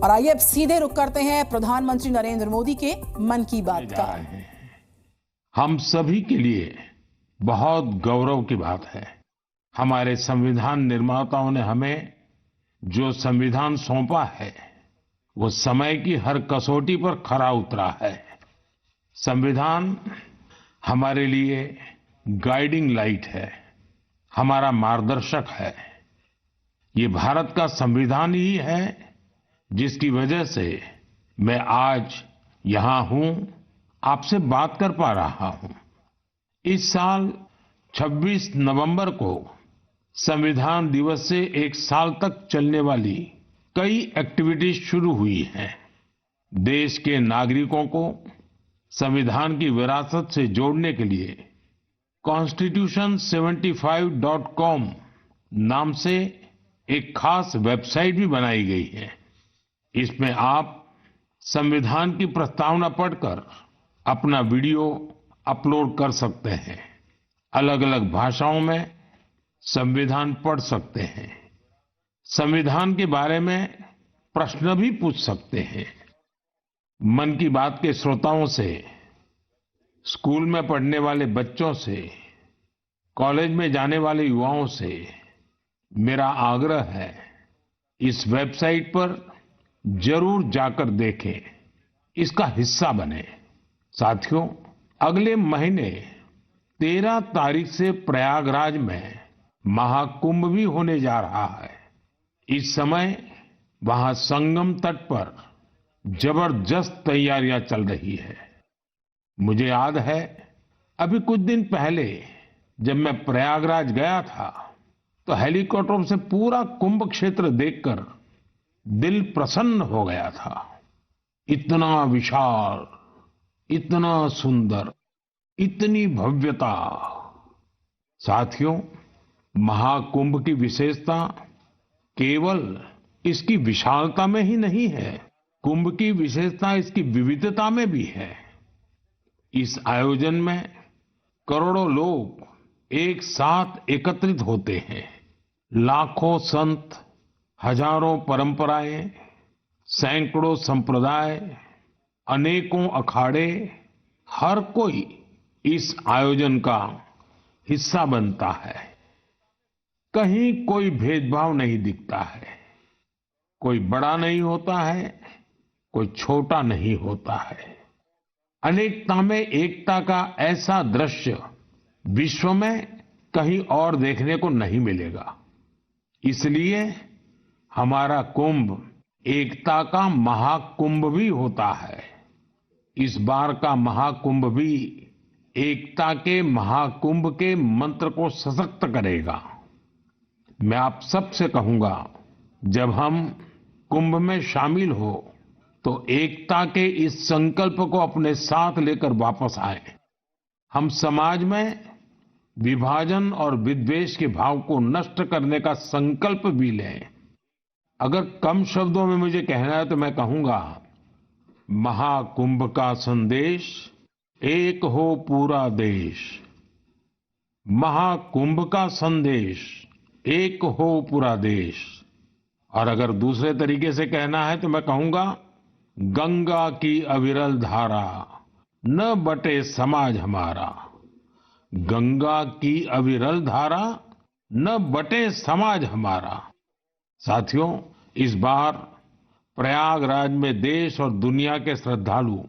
और आइए अब सीधे रुख करते हैं प्रधानमंत्री नरेंद्र मोदी के मन की बात का। हम सभी के लिए बहुत गौरव की बात है, हमारे संविधान निर्माताओं ने हमें जो संविधान सौंपा है वो समय की हर कसौटी पर खरा उतरा है। संविधान हमारे लिए गाइडिंग लाइट है, हमारा मार्गदर्शक है। ये भारत का संविधान ही है जिसकी वजह से मैं आज यहाँ हूँ, आपसे बात कर पा रहा हूँ। इस साल 26 नवंबर को संविधान दिवस से एक साल तक चलने वाली कई एक्टिविटीज शुरू हुई हैं। देश के नागरिकों को संविधान की विरासत से जोड़ने के लिए constitution75.com नाम से एक खास वेबसाइट भी बनाई गई है। इसमें आप संविधान की प्रस्तावना पढ़कर अपना वीडियो अपलोड कर सकते हैं, अलग अलग भाषाओं में संविधान पढ़ सकते हैं, संविधान के बारे में प्रश्न भी पूछ सकते हैं। मन की बात के श्रोताओं से, स्कूल में पढ़ने वाले बच्चों से, कॉलेज में जाने वाले युवाओं से मेरा आग्रह है, इस वेबसाइट पर जरूर जाकर देखें, इसका हिस्सा बने। साथियों, अगले महीने 13 तारीख से प्रयागराज में महाकुंभ भी होने जा रहा है। इस समय वहां संगम तट पर जबरदस्त तैयारियां चल रही है। मुझे याद है, अभी कुछ दिन पहले जब मैं प्रयागराज गया था तो हेलीकॉप्टर से पूरा कुंभ क्षेत्र देखकर दिल प्रसन्न हो गया था। इतना विशाल, इतना सुंदर, इतनी भव्यता। साथियों, महाकुंभ की विशेषता केवल इसकी विशालता में ही नहीं है, कुंभ की विशेषता इसकी विविधता में भी है। इस आयोजन में करोड़ों लोग एक साथ एकत्रित होते हैं। लाखों संत, हजारों परंपराएं, सैकड़ों संप्रदाय, अनेकों अखाड़े, हर कोई इस आयोजन का हिस्सा बनता है। कहीं कोई भेदभाव नहीं दिखता है, कोई बड़ा नहीं होता है, कोई छोटा नहीं होता है। अनेकता में एकता का ऐसा दृश्य विश्व में कहीं और देखने को नहीं मिलेगा। इसलिए हमारा कुंभ एकता का महाकुंभ भी होता है। इस बार का महाकुंभ भी एकता के महाकुंभ के मंत्र को सशक्त करेगा। मैं आप सबसे कहूंगा, जब हम कुंभ में शामिल हो तो एकता के इस संकल्प को अपने साथ लेकर वापस आए। हम समाज में विभाजन और विद्वेष के भाव को नष्ट करने का संकल्प भी लें। अगर कम शब्दों में मुझे कहना है तो मैं कहूंगा, महाकुंभ का संदेश, एक हो पूरा देश। महाकुंभ का संदेश, एक हो पूरा देश। और अगर दूसरे तरीके से कहना है तो मैं कहूंगा, गंगा की अविरल धारा, न बटे समाज हमारा। गंगा की अविरल धारा, न बटे समाज हमारा। साथियों, इस बार प्रयागराज में देश और दुनिया के श्रद्धालु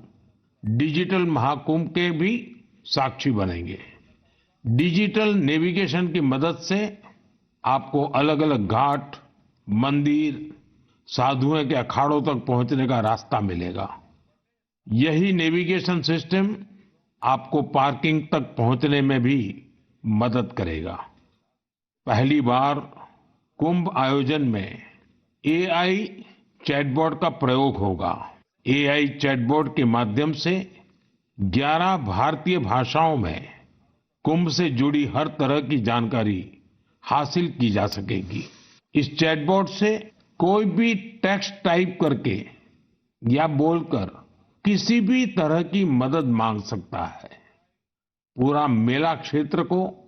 डिजिटल महाकुंभ के भी साक्षी बनेंगे। डिजिटल नेविगेशन की मदद से आपको अलग अलग घाट, मंदिर, साधुओं के अखाड़ों तक पहुंचने का रास्ता मिलेगा। यही नेविगेशन सिस्टम आपको पार्किंग तक पहुंचने में भी मदद करेगा। पहली बार कुंभ आयोजन में एआई चैटबॉट का प्रयोग होगा। एआई चैटबॉट के माध्यम से 11 भारतीय भाषाओं में कुंभ से जुड़ी हर तरह की जानकारी हासिल की जा सकेगी। इस चैटबॉट से कोई भी टेक्स्ट टाइप करके या बोलकर किसी भी तरह की मदद मांग सकता है। पूरा मेला क्षेत्र को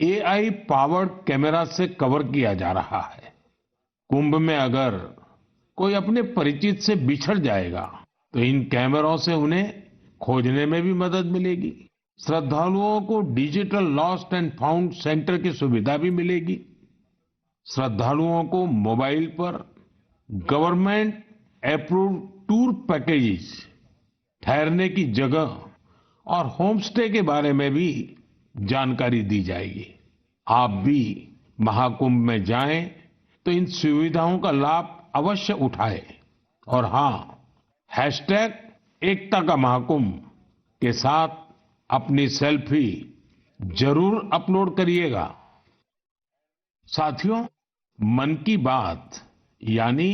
एआई पावर्ड कैमरा से कवर किया जा रहा है। कुंभ में अगर कोई अपने परिचित से बिछड़ जाएगा तो इन कैमरों से उन्हें खोजने में भी मदद मिलेगी। श्रद्धालुओं को digital lost and found centre की सुविधा भी मिलेगी। श्रद्धालुओं को मोबाइल पर गवर्नमेंट अप्रूव्ड टूर पैकेजेस, ठहरने की जगह और होम स्टे के बारे में भी जानकारी दी जाएगी। आप भी महाकुंभ में जाएं तो इन सुविधाओं का लाभ अवश्य उठाएं और हाँ, #एकता का महाकुंभ के साथ अपनी सेल्फी जरूर अपलोड करिएगा। साथियों, मन की बात यानी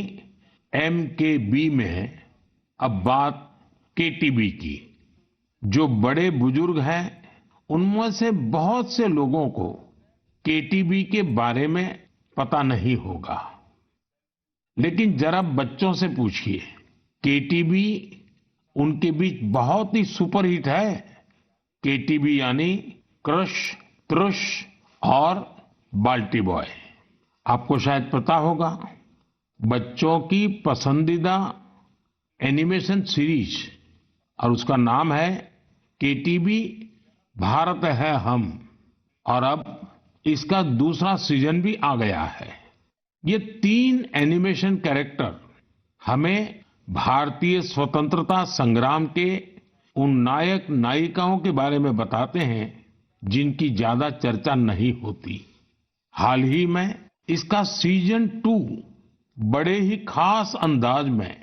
MKB में अब बात KTB की। जो बड़े बुजुर्ग हैं उनमें से बहुत से लोगों को KTB के बारे में पता नहीं होगा, लेकिन जरा बच्चों से पूछिए, KTB उनके बीच बहुत ही सुपरहिट है। KTB यानी क्रश, त्रुश और बाल्टी बॉय। आपको शायद पता होगा, बच्चों की पसंदीदा एनिमेशन सीरीज और उसका नाम है KTB भारत है हम, और अब इसका दूसरा सीजन भी आ गया है। ये 3 एनिमेशन कैरेक्टर हमें भारतीय स्वतंत्रता संग्राम के उन नायक नायिकाओं के बारे में बताते हैं जिनकी ज्यादा चर्चा नहीं होती। हाल ही में इसका सीजन 2 बड़े ही खास अंदाज में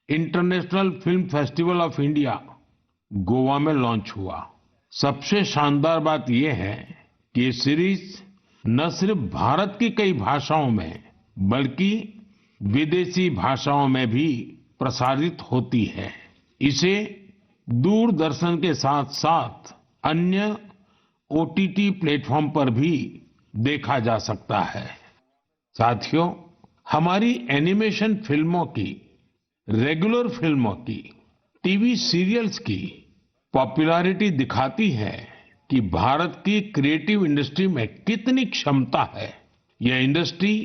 international film festival of India Goa में लॉन्च हुआ। सबसे शानदार बात यह है कि ये सीरीज न सिर्फ भारत की कई भाषाओं में बल्कि विदेशी भाषाओं में भी प्रसारित होती है। इसे दूरदर्शन के साथ साथ अन्य OTT प्लेटफॉर्म पर भी देखा जा सकता है। साथियों, हमारी एनिमेशन फिल्मों की, रेगुलर फिल्मों की, टीवी सीरियल्स की पॉपुलैरिटी दिखाती है कि भारत की क्रिएटिव इंडस्ट्री में कितनी क्षमता है। यह इंडस्ट्री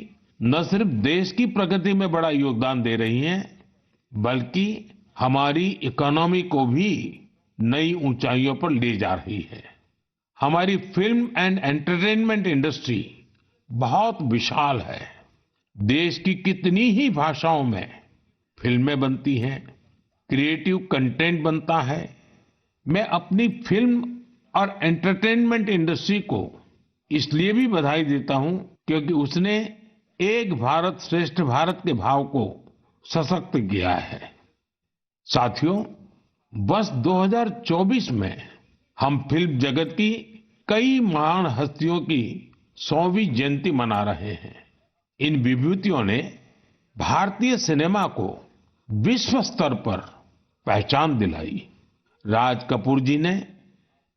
न सिर्फ देश की प्रगति में बड़ा योगदान दे रही है, बल्कि हमारी इकोनॉमी को भी नई ऊंचाइयों पर ले जा रही है। हमारी फिल्म एंड एंटरटेनमेंट इंडस्ट्री बहुत विशाल है। देश की कितनी ही भाषाओं में फिल्में बनती हैं, क्रिएटिव कंटेंट बनता है। मैं अपनी फिल्म और एंटरटेनमेंट इंडस्ट्री को इसलिए भी बधाई देता हूं क्योंकि उसने एक भारत श्रेष्ठ भारत के भाव को सशक्त किया है। साथियों, वर्ष 2024 में हम फिल्म जगत की कई महान हस्तियों की 100वीं जयंती मना रहे हैं। इन विभूतियों ने भारतीय सिनेमा को विश्व स्तर पर पहचान दिलाई। राज कपूर जी ने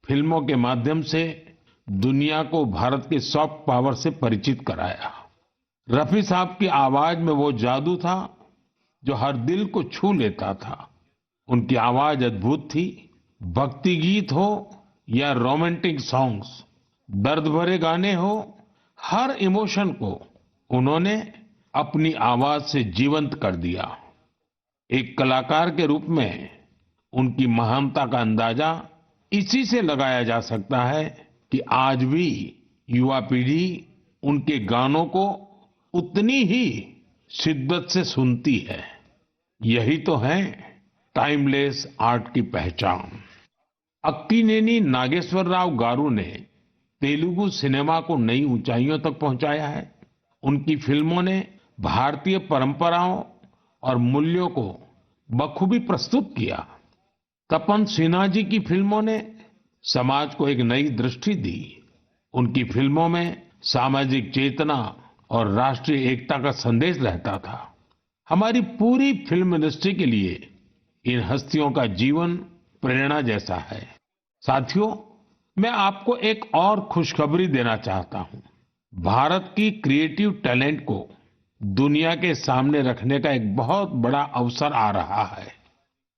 फिल्मों के माध्यम से दुनिया को भारत के सॉफ्ट पावर से परिचित कराया। रफी साहब की आवाज में वो जादू था जो हर दिल को छू लेता था। उनकी आवाज अद्भुत थी। भक्ति गीत हो या रोमांटिक सॉन्ग्स, दर्द भरे गाने हो, हर इमोशन को उन्होंने अपनी आवाज से जीवंत कर दिया। एक कलाकार के रूप में उनकी महानता का अंदाजा इसी से लगाया जा सकता है कि आज भी युवा पीढ़ी उनके गानों को उतनी ही शिद्दत से सुनती है। यही तो है टाइमलेस आर्ट की पहचान। अक्कीनेनी नागेश्वर राव गारू ने तेलुगु सिनेमा को नई ऊंचाइयों तक पहुंचाया है। उनकी फिल्मों ने भारतीय परंपराओं और मूल्यों को बखूबी प्रस्तुत किया। तपन सिन्हा जी की फिल्मों ने समाज को एक नई दृष्टि दी। उनकी फिल्मों में सामाजिक चेतना और राष्ट्रीय एकता का संदेश रहता था। हमारी पूरी फिल्म इंडस्ट्री के लिए इन हस्तियों का जीवन प्रेरणा जैसा है। साथियों, मैं आपको एक और खुशखबरी देना चाहता हूं। भारत की क्रिएटिव टैलेंट को दुनिया के सामने रखने का एक बहुत बड़ा अवसर आ रहा है।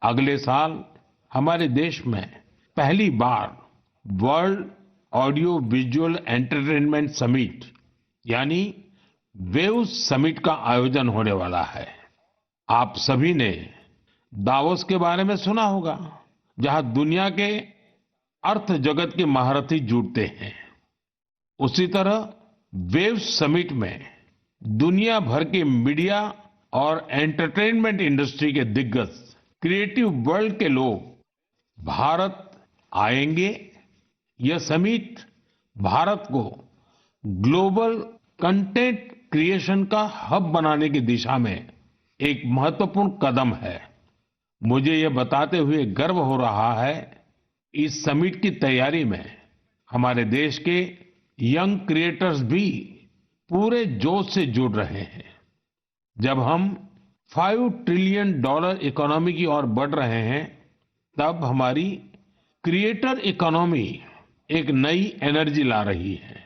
अगले साल हमारे देश में पहली बार world audio visual entertainment summit यानी वेव समिट का आयोजन होने वाला है। आप सभी ने दावोस के बारे में सुना होगा, जहां दुनिया के अर्थ जगत के महारथी जुटते हैं। उसी तरह वेव समिट में दुनिया भर के मीडिया और एंटरटेनमेंट इंडस्ट्री के दिग्गज, क्रिएटिव वर्ल्ड के लोग भारत आएंगे। यह समिट भारत को ग्लोबल कंटेंट क्रिएशन का हब बनाने की दिशा में एक महत्वपूर्ण कदम है। मुझे यह बताते हुए गर्व हो रहा है, इस समिट की तैयारी में हमारे देश के यंग क्रिएटर्स भी पूरे जोश से जुड़ रहे हैं। जब हम $5 ट्रिलियन इकोनॉमी की ओर बढ़ रहे हैं, तब हमारी क्रिएटर इकोनॉमी एक नई एनर्जी ला रही है।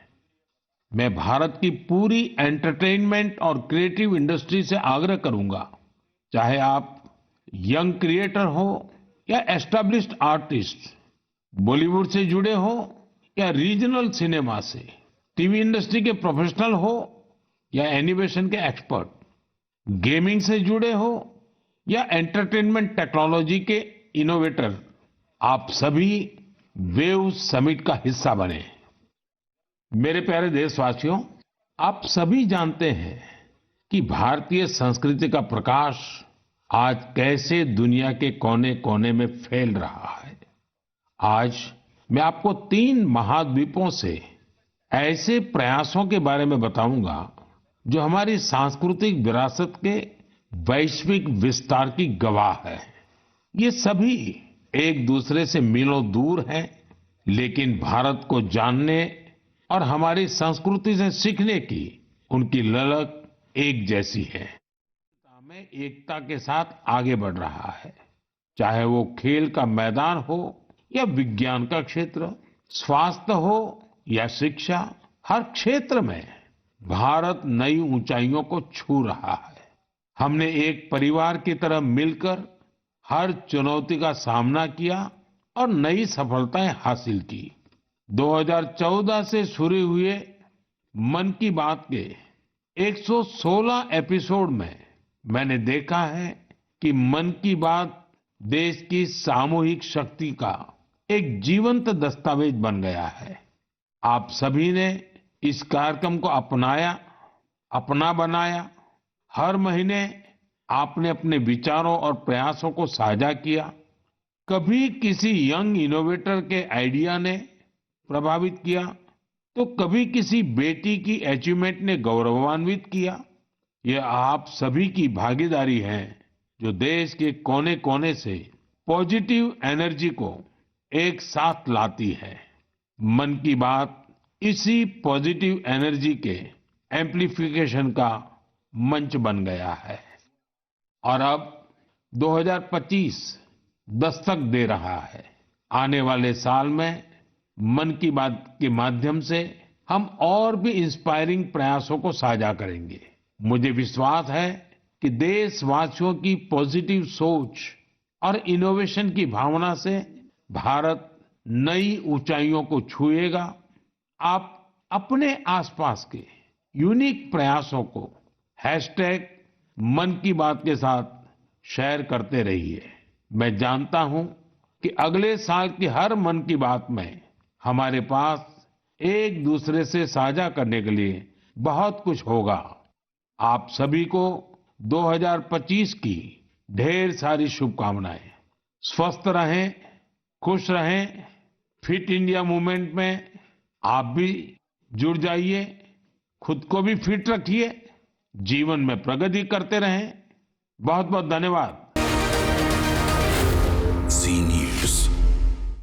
मैं भारत की पूरी एंटरटेनमेंट और क्रिएटिव इंडस्ट्री से आग्रह करूंगा, चाहे आप यंग क्रिएटर हो या एस्टैब्लिश्ड आर्टिस्ट, बॉलीवुड से जुड़े हो या रीजनल सिनेमा से, टीवी इंडस्ट्री के प्रोफेशनल हो या एनिमेशन के एक्सपर्ट, गेमिंग से जुड़े हो या एंटरटेनमेंट टेक्नोलॉजी के इनोवेटर, आप सभी वेव समिट का हिस्सा बने। मेरे प्यारे देशवासियों, आप सभी जानते हैं कि भारतीय संस्कृति का प्रकाश आज कैसे दुनिया के कोने कोने में फैल रहा है। आज मैं आपको 3 महाद्वीपों से ऐसे प्रयासों के बारे में बताऊंगा जो हमारी सांस्कृतिक विरासत के वैश्विक विस्तार की गवाह है। ये सभी एक दूसरे से मीलों दूर हैं, लेकिन भारत को जानने और हमारी संस्कृति से सीखने की उनकी ललक एक जैसी है। में एकता के साथ आगे बढ़ रहा है, चाहे वो खेल का मैदान हो या विज्ञान का क्षेत्र, स्वास्थ्य हो या शिक्षा, हर क्षेत्र में भारत नई ऊंचाइयों को छू रहा है। हमने एक परिवार की तरह मिलकर हर चुनौती का सामना किया और नई सफलताएं हासिल की। 2014 से शुरू हुए मन की बात के 116 एपिसोड में मैंने देखा है कि मन की बात देश की सामूहिक शक्ति का एक जीवंत दस्तावेज बन गया है। आप सभी ने इस कार्यक्रम को अपनाया, अपना बनाया। हर महीने आपने अपने विचारों और प्रयासों को साझा किया। कभी किसी यंग इनोवेटर के आइडिया ने प्रभावित किया, तो कभी किसी बेटी की अचीवमेंट ने गौरवान्वित किया। यह आप सभी की भागीदारी है जो देश के कोने कोने से पॉजिटिव एनर्जी को एक साथ लाती है। मन की बात इसी पॉजिटिव एनर्जी के एम्प्लीफिकेशन का मंच बन गया है। और अब 2025 दस्तक दे रहा है। आने वाले साल में मन की बात के माध्यम से हम और भी इंस्पायरिंग प्रयासों को साझा करेंगे। मुझे विश्वास है कि देशवासियों की पॉजिटिव सोच और इनोवेशन की भावना से भारत नई ऊंचाइयों को छुएगा। आप अपने आसपास के यूनिक प्रयासों को #मन की बात के साथ शेयर करते रहिए। मैं जानता हूं कि अगले साल की हर मन की बात में हमारे पास एक दूसरे से साझा करने के लिए बहुत कुछ होगा। आप सभी को 2025 की ढेर सारी शुभकामनाएं। स्वस्थ रहें, खुश रहें। फिट इंडिया मूवमेंट में आप भी जुड़ जाइए। खुद को भी फिट रखिए, जीवन में प्रगति करते रहें। बहुत बहुत धन्यवाद।